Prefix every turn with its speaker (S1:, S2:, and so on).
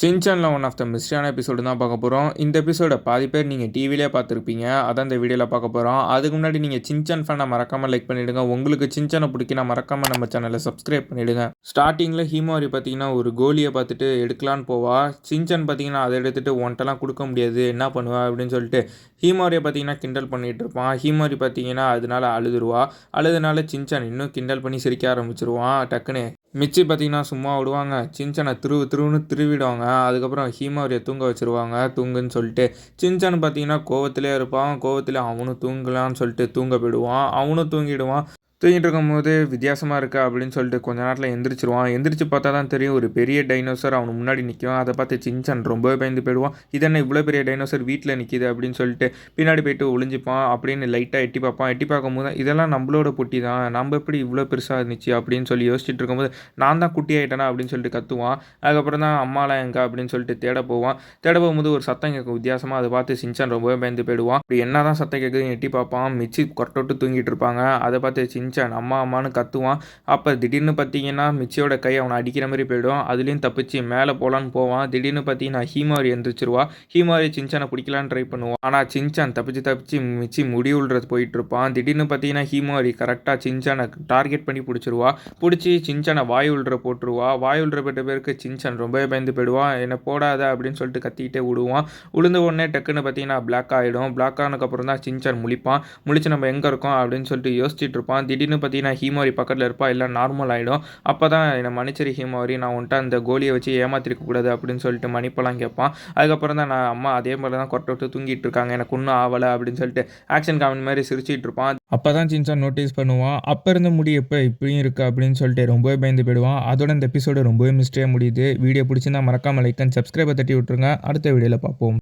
S1: சின்சான்ல one of the மிஸ்டான episode தான் பார்க்க போகிறோம். இந்த எபிசோட பாதி பேர் நீங்கள் டிவிலே பார்த்துருப்பீங்க. அதான் இந்த வீடியோவில் பார்க்க போகிறோம். அதுக்கு முன்னாடி நீங்கள் சின்சான் ஃபேனை மறக்காமல் லைக் பண்ணிவிடுங்க. உங்களுக்கு சின்சானை பிடிக்கினா மறக்காமல் நம்ம சேனலை சப்ஸ்கிரைப் பண்ணிவிடுங்க. ஸ்டார்டிங்கில் ஹீமாரி பார்த்தீங்கன்னா ஒரு கோலியை பார்த்துட்டு எடுக்கலான்னு போவா. சின்சான் பார்த்தீங்கன்னா அதை எடுத்துகிட்டு ஒன்ட்டெல்லாம் கொடுக்க முடியாது, என்ன பண்ணுவா அப்படின்னு சொல்லிட்டு ஹீமாரியை பார்த்தீங்கன்னா கிண்டல் பண்ணிகிட்டு இருப்பான். ஹீமாரி பார்த்தீங்கன்னா அதனால அழுதுருவா. அழுதுனால சின்சான் இன்னும் கிண்டல் பண்ணி சிரிக்க ஆரம்பிச்சிருவான். டக்குன்னு மிச்சி பார்த்தீங்கன்னா சும்மா விடுவாங்க. சின்சானை திருவுன்னு திருவிடுவாங்க. அதுக்கப்புறம் ஹீமாரியை தூங்க வச்சுருவாங்க. தூங்குன்னு சொல்லிட்டு சின்சான் பார்த்தீங்கன்னா கோவத்திலே இருப்பான். கோவத்தில் அவனும் தூங்கலான்னு சொல்லிட்டு தூங்க போயிடுவான். அவனும் தூங்கிடுவான். தூங்கிட்டு இருக்கும்போது வித்தியாசமாக இருக்கா அப்படின்னு சொல்லிட்டு கொஞ்ச நேரத்தில் எந்திரிச்சிருவான். எந்திரிச்சு பார்த்தா தான் தெரியும் ஒரு பெரிய டைனோசர் அவனுக்கு முன்னாடி நிற்கும். அதை பார்த்து சின்சான் ரொம்பவே பயந்து போயிடுவான். இது என்ன இவ்வளோ பெரிய டைனோசர் வீட்டில் நிற்கிது அப்படின்னு சொல்லிட்டு பின்னாடி போயிட்டு ஒளிஞ்சிப்பான். அப்படின்னு லைட்டாக எட்டி பார்ப்பான். எட்டி பார்க்கும்போது இதெல்லாம் நம்மளோட பொட்டி தான், நம்ம எப்படி இவ்வளோ பெருசாக இருந்துச்சு அப்படின்னு சொல்லி யோசிச்சுட்டு இருக்கும்போது நான் தான் குட்டி ஆகிட்டேனா அப்படின்னு சொல்லிட்டு கத்துவான். அதுக்கப்புறம் தான் அம்மாலாம் எங்க அப்படின்னு சொல்லிட்டு தேட போவான். தேட போகும்போது ஒரு சத்தம் கேட்கும் வித்தியாசமாக. அதை பார்த்து சின்சான் ரொம்பவே பயந்து போயிடுவான். அப்படி என்ன தான் சத்தம் கேட்குதுன்னு எட்டி பார்ப்பான். மிச்சி கொரட்டோட்டு தூங்கிட்டு இருப்பாங்க. அதை பார்த்து சின்சான் அம்மா அம்மானு கத்துவான். அப்போ திடீர்னு பார்த்தீங்கன்னா மிச்சியோட கை அவனை அடிக்கிற மாதிரி போயிடும். அதுலேயும் தப்பிச்சு மேலே போகலான்னு போவான். திடீர்னு பார்த்தீங்கன்னா ஹீமாரி எந்திரிச்சிருவா. ஹீமாரி சின்சானை பிடிக்கலான்னு ட்ரை பண்ணுவான். ஆனால் சின்சான் தப்பிச்சு மிச்சி முடி உள்றது போயிட்டு இருப்பான். திடீர்னு பார்த்தீங்கன்னா ஹீமாரி கரெக்டாக சின்சானை டார்கெட் பண்ணி பிடிச்சிருவா. பிடிச்சி சின்சானை வாய் உள்ற போட்டுருவா. வாய் உள்ற போட்ட பேருக்கு சின்சான் ரொம்பவே பயந்து போயிடுவான். என்னை போடாத அப்படின்னு சொல்லிட்டு கத்திக்கிட்டே விடுவான். உளுந்த உடனே டக்குன்னு பார்த்தீங்கன்னா பிளாக் ஆகிடும். பிளாக் ஆனதுக்கப்புறம் தான் சின்சான் முழிப்பான். முழிச்சு நம்ம எங்கே இருக்கோம் அப்படின்னு சொல்லிட்டு யோசிச்சுட்டு இருப்பான். திடீர்னு பார்த்தீங்கன்னா ஹீமாரி பக்கத்தில் இருப்பா. எல்லாம் நார்மல் ஆகிடும். அப்போ தான் என்னை மன்னிச்சிரு ஹீமாரி, நான் உன்ட்ட அந்த கோலியை வச்சு ஏமாத்திருக்க கூடாது அப்படின்னு சொல்லிட்டு மன்னிப்பெல்லாம் கேட்பான். அதுக்கப்புறம் தான் நான் அம்மா அதே மாதிரி தான் கொட்டை விட்டு தூங்கிட்டு இருக்காங்க, எனக்கு ஒன்றும் ஆகலை அப்படின்னு சொல்லிட்டு ஆக்ஷன் காமெடி மாதிரி சிரிச்சிட்டு இருப்பான். அப்போ தான் சின்சான் நோட்டீஸ் பண்ணுவான். அப்போ இருந்த முடி எப்போ இப்படியும் இருக்குது அப்படின்னு சொல்லிட்டு ரொம்பவே பயந்து போயிடுவான். அதோட இந்த எபிசோடு ரொம்பவே மிஸ்டேயாக முடியுது. வீடியோ பிடிச்சிருந்தா மறக்காமல் லைக் அண்ட் சப்ஸ்கிரைபை தட்டி விட்டுருங்க. அடுத்த வீடியோவில் பார்ப்போம்.